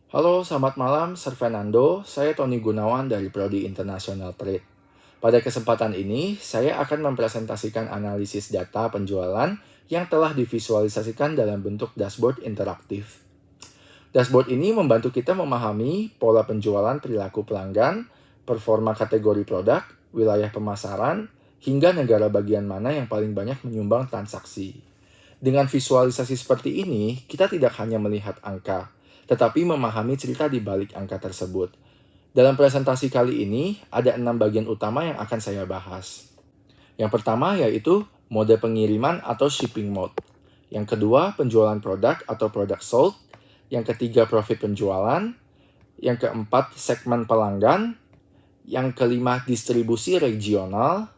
Halo, selamat malam, Sir Fernando. Saya Tony Gunawan dari Prodi International Trade. Pada kesempatan ini, saya akan mempresentasikan analisis data penjualan yang telah divisualisasikan dalam bentuk dashboard interaktif. Dashboard ini membantu kita memahami pola penjualan perilaku pelanggan, performa kategori produk, wilayah pemasaran, hingga negara bagian mana yang paling banyak menyumbang transaksi. Dengan visualisasi seperti ini, kita tidak hanya melihat angka, tetapi memahami cerita di balik angka tersebut. Dalam presentasi kali ini, ada 6 bagian utama yang akan saya bahas. Yang pertama yaitu mode pengiriman atau shipping mode. Yang kedua, penjualan produk atau product sold. Yang ketiga, profit penjualan. Yang keempat, segmen pelanggan. Yang kelima, distribusi regional.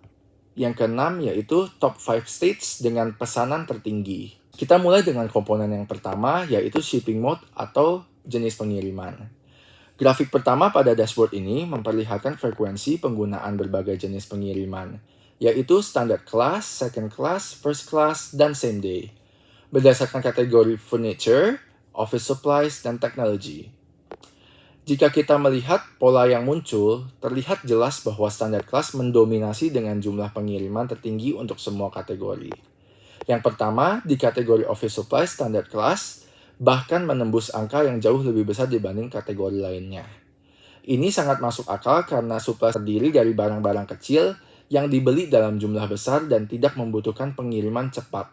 Yang keenam yaitu top 5 states dengan pesanan tertinggi. Kita mulai dengan komponen yang pertama yaitu shipping mode atau jenis pengiriman. Grafik pertama pada dashboard ini memperlihatkan frekuensi penggunaan berbagai jenis pengiriman, yaitu standard class, second class, first class, dan same day. Berdasarkan kategori furniture, office supplies, dan technology. Jika kita melihat pola yang muncul, terlihat jelas bahwa standard class mendominasi dengan jumlah pengiriman tertinggi untuk semua kategori. Yang pertama, di kategori office supply standard class, bahkan menembus angka yang jauh lebih besar dibanding kategori lainnya. Ini sangat masuk akal karena supply terdiri dari barang-barang kecil yang dibeli dalam jumlah besar dan tidak membutuhkan pengiriman cepat.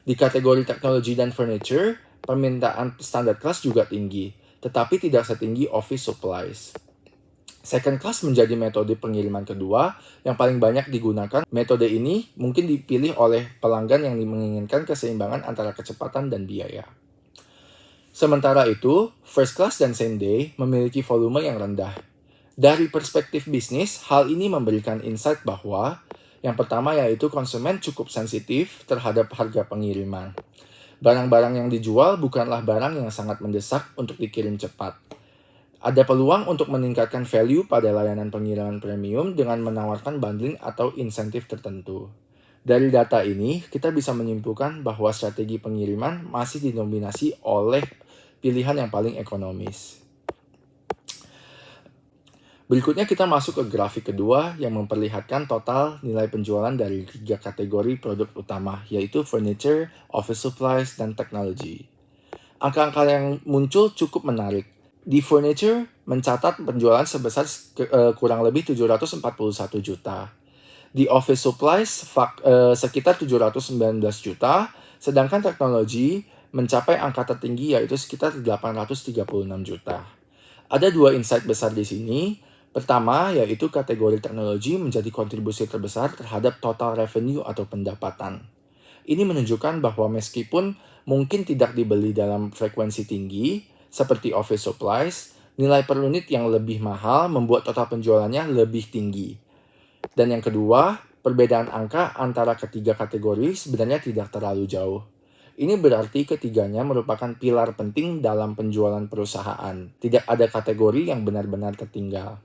Di kategori teknologi dan furniture, permintaan standard class juga tinggi, tetapi tidak setinggi office supplies. Second class menjadi metode pengiriman kedua yang paling banyak digunakan. Metode ini mungkin dipilih oleh pelanggan yang menginginkan keseimbangan antara kecepatan dan biaya. Sementara itu, first class dan same day memiliki volume yang rendah. Dari perspektif bisnis, hal ini memberikan insight bahwa yang pertama yaitu konsumen cukup sensitif terhadap harga pengiriman. Barang-barang yang dijual bukanlah barang yang sangat mendesak untuk dikirim cepat. Ada peluang untuk meningkatkan value pada layanan pengiriman premium dengan menawarkan bundling atau insentif tertentu. Dari data ini, kita bisa menyimpulkan bahwa strategi pengiriman masih didominasi oleh pilihan yang paling ekonomis. Berikutnya kita masuk ke grafik kedua yang memperlihatkan total nilai penjualan dari 3 kategori produk utama, yaitu furniture, office supplies, dan technology. Angka-angka yang muncul cukup menarik. Di furniture mencatat penjualan sebesar kurang lebih 741 juta. Di office supplies sekitar 719 juta, sedangkan teknologi mencapai angka tertinggi yaitu sekitar 836 juta. Ada 2 insight besar di sini. Pertama, yaitu kategori teknologi menjadi kontribusi terbesar terhadap total revenue atau pendapatan. Ini menunjukkan bahwa meskipun mungkin tidak dibeli dalam frekuensi tinggi, seperti office supplies, nilai per unit yang lebih mahal membuat total penjualannya lebih tinggi. Dan yang kedua, perbedaan angka antara ketiga kategori sebenarnya tidak terlalu jauh. Ini berarti ketiganya merupakan pilar penting dalam penjualan perusahaan. Tidak ada kategori yang benar-benar tertinggal.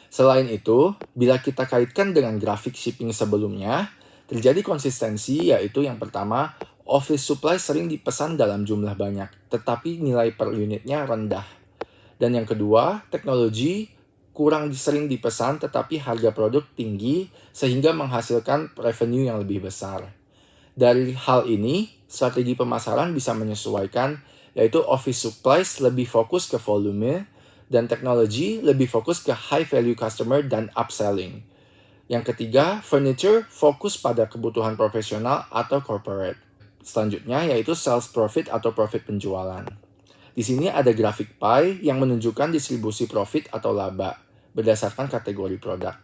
Selain itu, bila kita kaitkan dengan grafik shipping sebelumnya, terjadi konsistensi yaitu yang pertama, office supply sering dipesan dalam jumlah banyak, tetapi nilai per unitnya rendah. Dan yang kedua, teknologi kurang sering dipesan tetapi harga produk tinggi sehingga menghasilkan revenue yang lebih besar. Dari hal ini, strategi pemasaran bisa menyesuaikan, yaitu office supplies lebih fokus ke volume, dan teknologi lebih fokus ke high value customer dan upselling. Yang ketiga, furniture fokus pada kebutuhan profesional atau corporate. Selanjutnya yaitu sales profit atau profit penjualan. Di sini ada grafik pie yang menunjukkan distribusi profit atau laba berdasarkan kategori produk.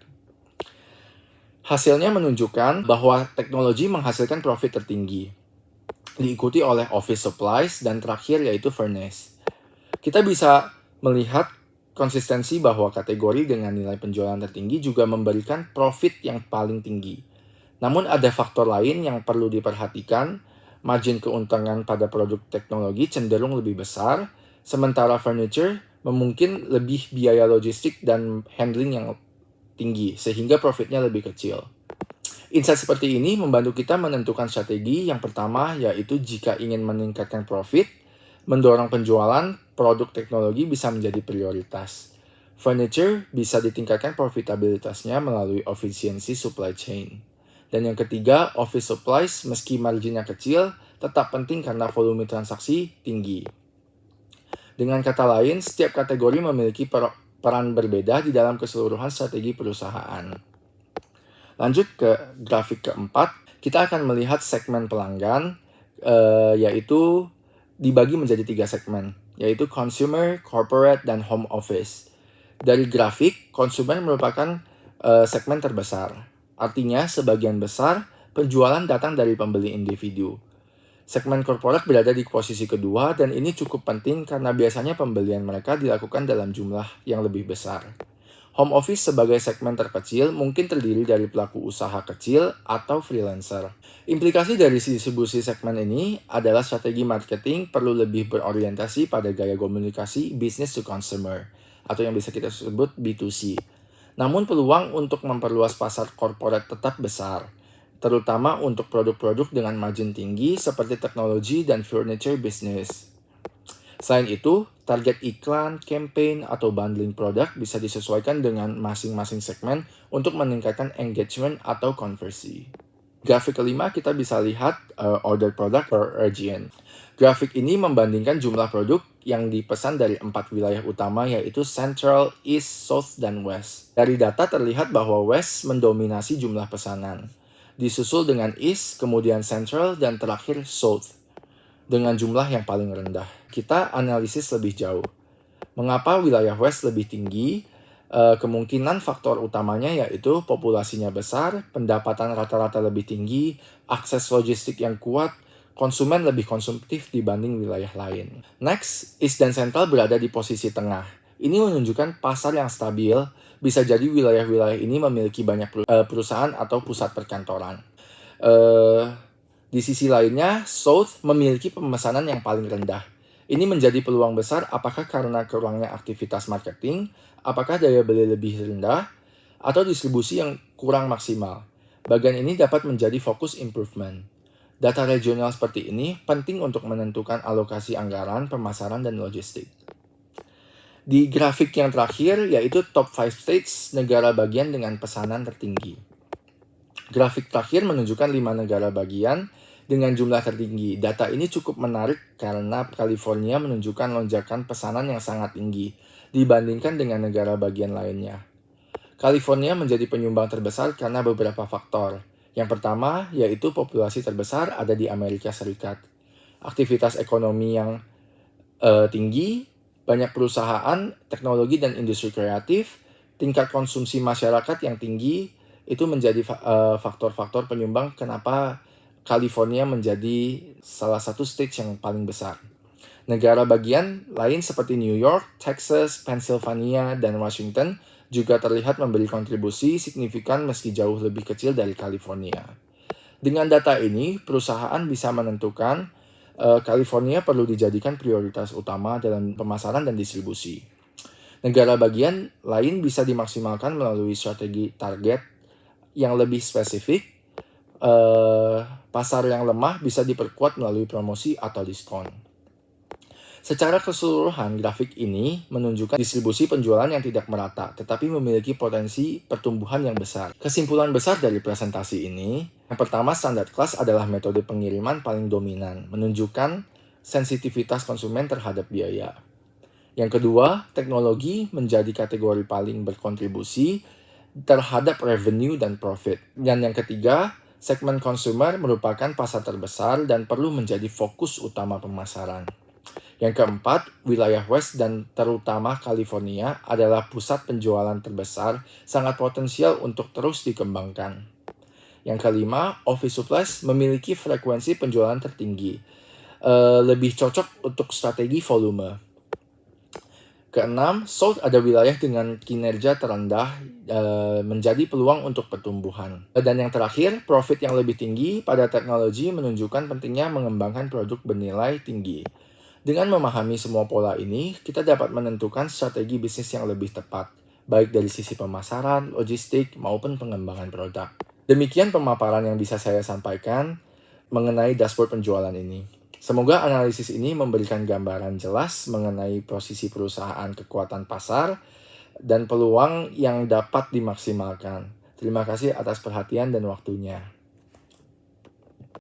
Hasilnya menunjukkan bahwa teknologi menghasilkan profit tertinggi, diikuti oleh office supplies dan terakhir yaitu furnace. Kita bisa melihat konsistensi bahwa kategori dengan nilai penjualan tertinggi juga memberikan profit yang paling tinggi. Namun ada faktor lain yang perlu diperhatikan. Margin keuntungan pada produk teknologi cenderung lebih besar, sementara furniture mungkin lebih biaya logistik dan handling yang tinggi, sehingga profitnya lebih kecil. Insight seperti ini membantu kita menentukan strategi. Yang pertama yaitu jika ingin meningkatkan profit, mendorong penjualan produk teknologi bisa menjadi prioritas. Furniture bisa ditingkatkan profitabilitasnya melalui efisiensi supply chain. Dan yang ketiga, office supplies meski marginnya kecil, tetap penting karena volume transaksi tinggi. Dengan kata lain, setiap kategori memiliki peran berbeda di dalam keseluruhan strategi perusahaan. Lanjut ke grafik keempat, kita akan melihat segmen pelanggan, yaitu dibagi menjadi 3 segmen, yaitu consumer, corporate, dan home office. Dari grafik, konsumen merupakan segmen terbesar. Artinya, sebagian besar penjualan datang dari pembeli individu. Segmen korporat berada di posisi kedua, dan ini cukup penting karena biasanya pembelian mereka dilakukan dalam jumlah yang lebih besar. Home office sebagai segmen terkecil mungkin terdiri dari pelaku usaha kecil atau freelancer. Implikasi dari distribusi segmen ini adalah strategi marketing perlu lebih berorientasi pada gaya komunikasi business to consumer, atau yang bisa kita sebut B2C. Namun peluang untuk memperluas pasar korporat tetap besar, terutama untuk produk-produk dengan margin tinggi seperti teknologi dan furniture business. Selain itu, target iklan, campaign, atau bundling produk bisa disesuaikan dengan masing-masing segmen untuk meningkatkan engagement atau konversi. Grafik kelima kita bisa lihat order product per region. Grafik ini membandingkan jumlah produk yang dipesan dari 4 wilayah utama yaitu Central, East, South, dan West. Dari data terlihat bahwa West mendominasi jumlah pesanan. Disusul dengan East, kemudian Central, dan terakhir South dengan jumlah yang paling rendah. Kita analisis lebih jauh. Mengapa wilayah West lebih tinggi? Kemungkinan faktor utamanya yaitu populasinya besar, pendapatan rata-rata lebih tinggi, akses logistik yang kuat, konsumen lebih konsumtif dibanding wilayah lain. Next, East dan Central berada di posisi tengah. Ini menunjukkan pasar yang stabil, bisa jadi wilayah-wilayah ini memiliki banyak perusahaan atau pusat perkantoran. Di sisi lainnya, South memiliki pemesanan yang paling rendah. Ini menjadi peluang besar apakah karena kurangnya aktivitas marketing, apakah daya beli lebih rendah, atau distribusi yang kurang maksimal. Bagian ini dapat menjadi fokus improvement. Data regional seperti ini penting untuk menentukan alokasi anggaran, pemasaran, dan logistik. Di grafik yang terakhir, yaitu top 5 states negara bagian dengan pesanan tertinggi. Grafik terakhir menunjukkan 5 negara bagian dengan jumlah tertinggi. Data ini cukup menarik karena California menunjukkan lonjakan pesanan yang sangat tinggi dibandingkan dengan negara bagian lainnya. California menjadi penyumbang terbesar karena beberapa faktor. Yang pertama, yaitu populasi terbesar ada di Amerika Serikat. Aktivitas ekonomi yang tinggi, banyak perusahaan, teknologi dan industri kreatif, tingkat konsumsi masyarakat yang tinggi, itu menjadi faktor-faktor penyumbang kenapa California menjadi salah satu state yang paling besar. Negara bagian lain seperti New York, Texas, Pennsylvania, dan Washington juga terlihat memberi kontribusi signifikan meski jauh lebih kecil dari California. Dengan data ini, perusahaan bisa menentukan California perlu dijadikan prioritas utama dalam pemasaran dan distribusi. Negara bagian lain bisa dimaksimalkan melalui strategi target yang lebih spesifik. Pasar yang lemah bisa diperkuat melalui promosi atau diskon. Secara keseluruhan, grafik ini menunjukkan distribusi penjualan yang tidak merata, tetapi memiliki potensi pertumbuhan yang besar. Kesimpulan besar dari presentasi ini, yang pertama, standar kelas adalah metode pengiriman paling dominan, menunjukkan sensitivitas konsumen terhadap biaya. Yang kedua, teknologi menjadi kategori paling berkontribusi terhadap revenue dan profit. Dan yang ketiga, segmen konsumer merupakan pasar terbesar dan perlu menjadi fokus utama pemasaran. Yang keempat, wilayah West dan terutama California adalah pusat penjualan terbesar, sangat potensial untuk terus dikembangkan. Yang kelima, office supplies memiliki frekuensi penjualan tertinggi, lebih cocok untuk strategi volume. Keenam, South ada wilayah dengan kinerja terendah menjadi peluang untuk pertumbuhan. Dan yang terakhir, profit yang lebih tinggi pada teknologi menunjukkan pentingnya mengembangkan produk bernilai tinggi. Dengan memahami semua pola ini, kita dapat menentukan strategi bisnis yang lebih tepat, baik dari sisi pemasaran, logistik, maupun pengembangan produk. Demikian pemaparan yang bisa saya sampaikan mengenai dashboard penjualan ini. Semoga analisis ini memberikan gambaran jelas mengenai posisi perusahaan, kekuatan pasar, dan peluang yang dapat dimaksimalkan. Terima kasih atas perhatian dan waktunya.